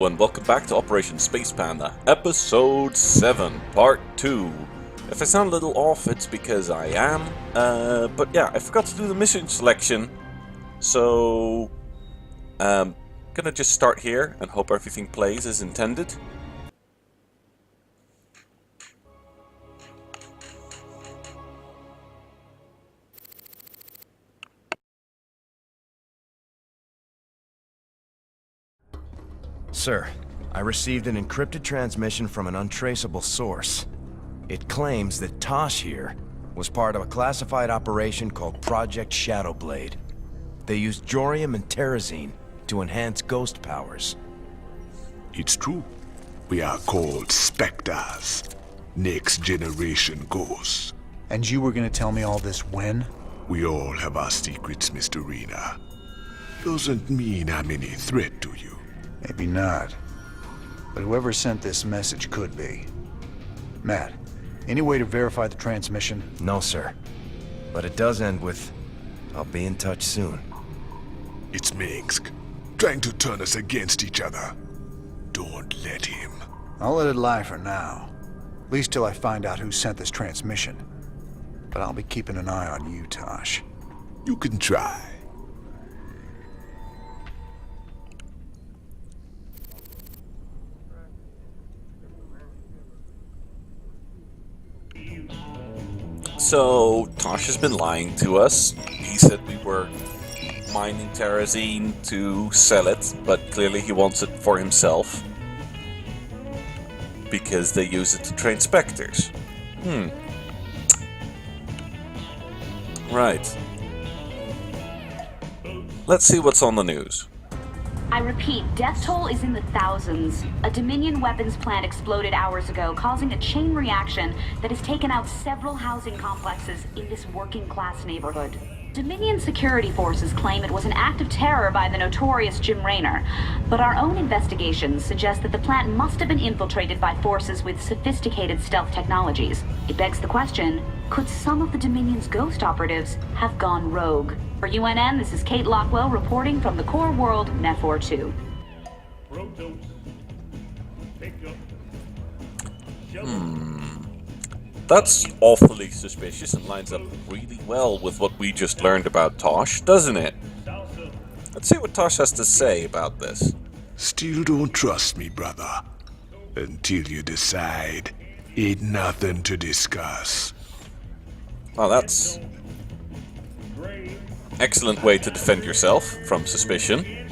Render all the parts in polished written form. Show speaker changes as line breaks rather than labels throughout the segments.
everyone, welcome back to Operation Space Panda, Episode 7, Part 2. If I sound a little off, it's because I am, but yeah, I forgot to do the mission selection, so gonna just start here and hope everything plays as intended.
Sir, I received an encrypted transmission from an untraceable source. It claims that Tosh here was part of a classified operation called Project Shadowblade. They used Jorium and Terrazine to enhance ghost powers.
It's true. We are called Spectres. Next generation ghosts.
And you were gonna tell me all this when?
We all have our secrets, Mr. Rena. Doesn't mean I'm any threat to you.
Maybe not. But whoever sent this message could be. Matt, any way to verify the transmission?
No, sir. But it does end with, "I'll be in touch soon."
It's Minsk, trying to turn us against each other. Don't let him.
I'll let it lie for now. At least till I find out who sent this transmission. But I'll be keeping an eye on you, Tosh.
You can try.
So, Tosh has been lying to us. He said we were mining Terrazine to sell it, but clearly he wants it for himself. Because they use it to train specters. Right. Let's see what's on the news.
I repeat, death toll is in the thousands. A Dominion weapons plant exploded hours ago, causing a chain reaction that has taken out several housing complexes in this working-class neighborhood. Dominion security forces claim it was an act of terror by the notorious Jim Raynor, but our own investigations suggest that the plant must have been infiltrated by forces with sophisticated stealth technologies. It begs the question, could some of the Dominion's ghost operatives have gone rogue? For UNN, this is Kate Lockwell reporting from the core world, Nefor 2.
That's awfully suspicious and lines up really well with what we just learned about Tosh, doesn't it? Let's see what Tosh has to say about this.
Still don't trust me, brother. Until you decide, ain't nothing to discuss.
Well, that's excellent way to defend yourself from suspicion.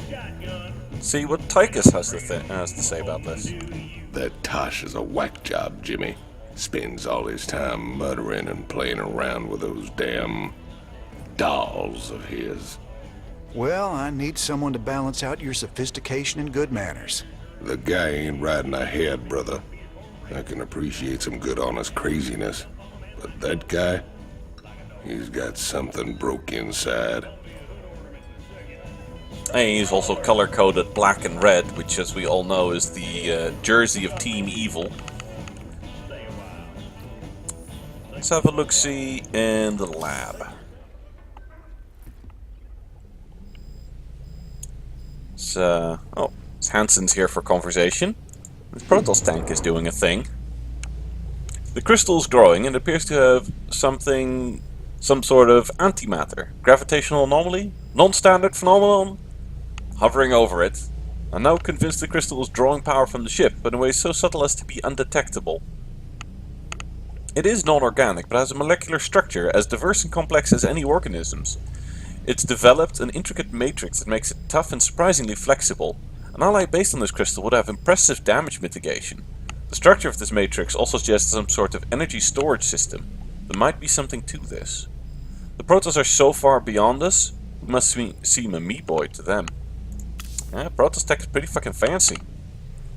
See what Tychus has to say about this.
That Tosh is a whack job, Jimmy. Spends all his time muttering and playing around with those damn dolls of his.
Well, I need someone to balance out your sophistication and good manners.
The guy ain't riding ahead, brother. I can appreciate some good honest craziness. But that guy, he's got something broke inside.
And he's also color-coded black and red, which as we all know is the jersey of Team Evil. Let's have a look-see in the lab. So, Hansen's here for conversation. The Protoss tank is doing a thing. The crystal is growing and appears to have some sort of antimatter, gravitational anomaly, non-standard phenomenon. Hovering over it, I'm now convinced the crystal is drawing power from the ship, but in ways so subtle as to be undetectable. It is non-organic, but has a molecular structure as diverse and complex as any organisms. It's developed an intricate matrix that makes it tough and surprisingly flexible. An ally based on this crystal would have impressive damage mitigation. The structure of this matrix also suggests some sort of energy storage system. There might be something to this. The Protoss are so far beyond us, we must seem a meat-boy to them. Yeah, Protoss tech is pretty fucking fancy.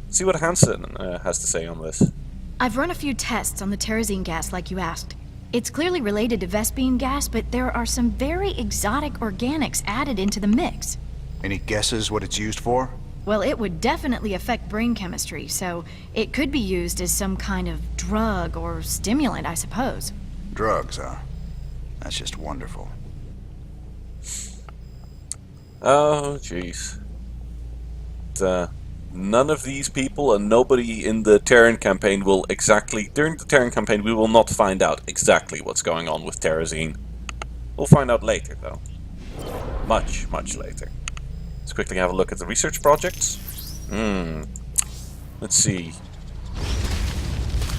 Let's see what Hansen has to say on this.
I've run a few tests on the Terrazine gas like you asked. It's clearly related to Vespene gas, but there are some very exotic organics added into the mix.
Any guesses what it's used for?
Well, it would definitely affect brain chemistry, so it could be used as some kind of drug or stimulant, I suppose.
Drugs, huh? That's just wonderful.
Oh, jeez. None of these people and nobody in the Terran campaign will exactly... During the Terran campaign we will not find out exactly what's going on with Terrazine. We'll find out later though. Much, much later. Let's quickly have a look at the research projects. Let's see.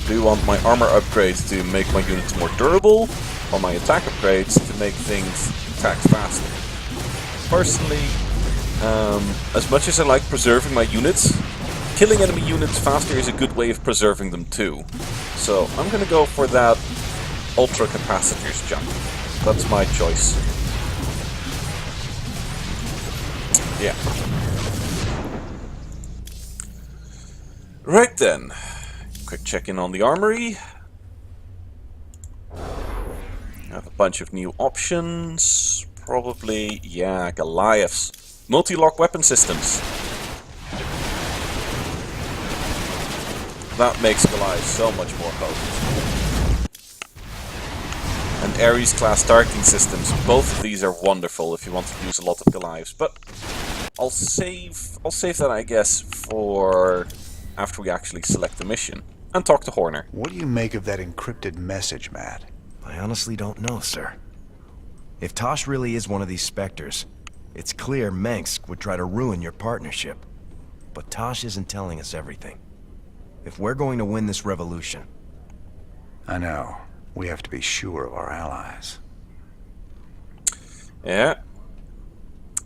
Do you want my armor upgrades to make my units more durable, or my attack upgrades to make things attack faster? Personally, as much as I like preserving my units, killing enemy units faster is a good way of preserving them too. So I'm gonna go for that ultra capacitors jump. That's my choice. Yeah. Right then. Quick check in on the armory. I have a bunch of new options. Probably, yeah, Goliaths. Multi-lock weapon systems. That makes Goliath so much more potent. And Ares class targeting systems. Both of these are wonderful if you want to use a lot of Goliaths. But I'll save that, I guess, for after we actually select the mission and talk to Horner.
What do you make of that encrypted message, Matt?
I honestly don't know, sir. If Tosh really is one of these specters, it's clear Mengsk would try to ruin your partnership. But Tosh isn't telling us everything. If we're going to win this revolution...
I know. We have to be sure of our allies.
Yeah.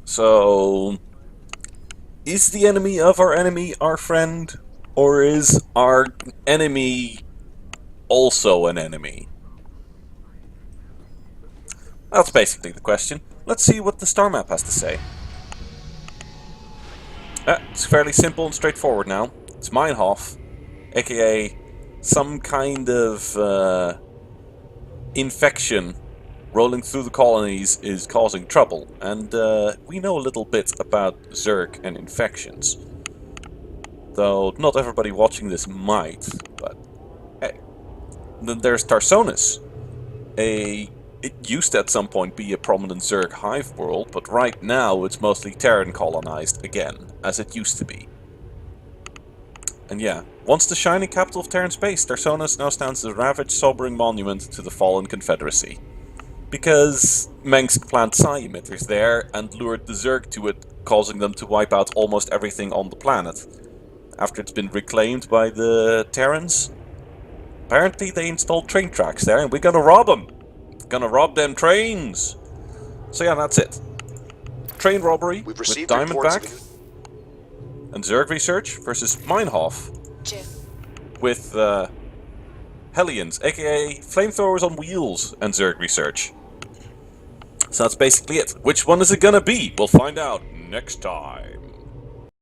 So... is the enemy of our enemy our friend? Or is our enemy also an enemy? That's basically the question. Let's see what the star map has to say. It's fairly simple and straightforward now. It's Meinhof, aka some kind of infection rolling through the colonies is causing trouble. And we know a little bit about Zerg and infections. Though not everybody watching this might, but hey. Then there's Tarsonis. It used to at some point be a prominent Zerg hive world, but right now it's mostly Terran colonized again, as it used to be. And yeah, once the shining capital of Terran space, Tarsonis now stands as a ravaged, sobering monument to the fallen Confederacy. Because Mengsk planted psi emitters there and lured the Zerg to it, causing them to wipe out almost everything on the planet. After it's been reclaimed by the Terrans, apparently they installed train tracks there and we're gonna rob them! Gonna rob them trains! So yeah, that's it. Train robbery with Diamondback and Zerg research versus Meinhof with Hellions, aka flamethrowers on wheels, and Zerg research. So that's basically it. Which one is it gonna be? We'll find out next time.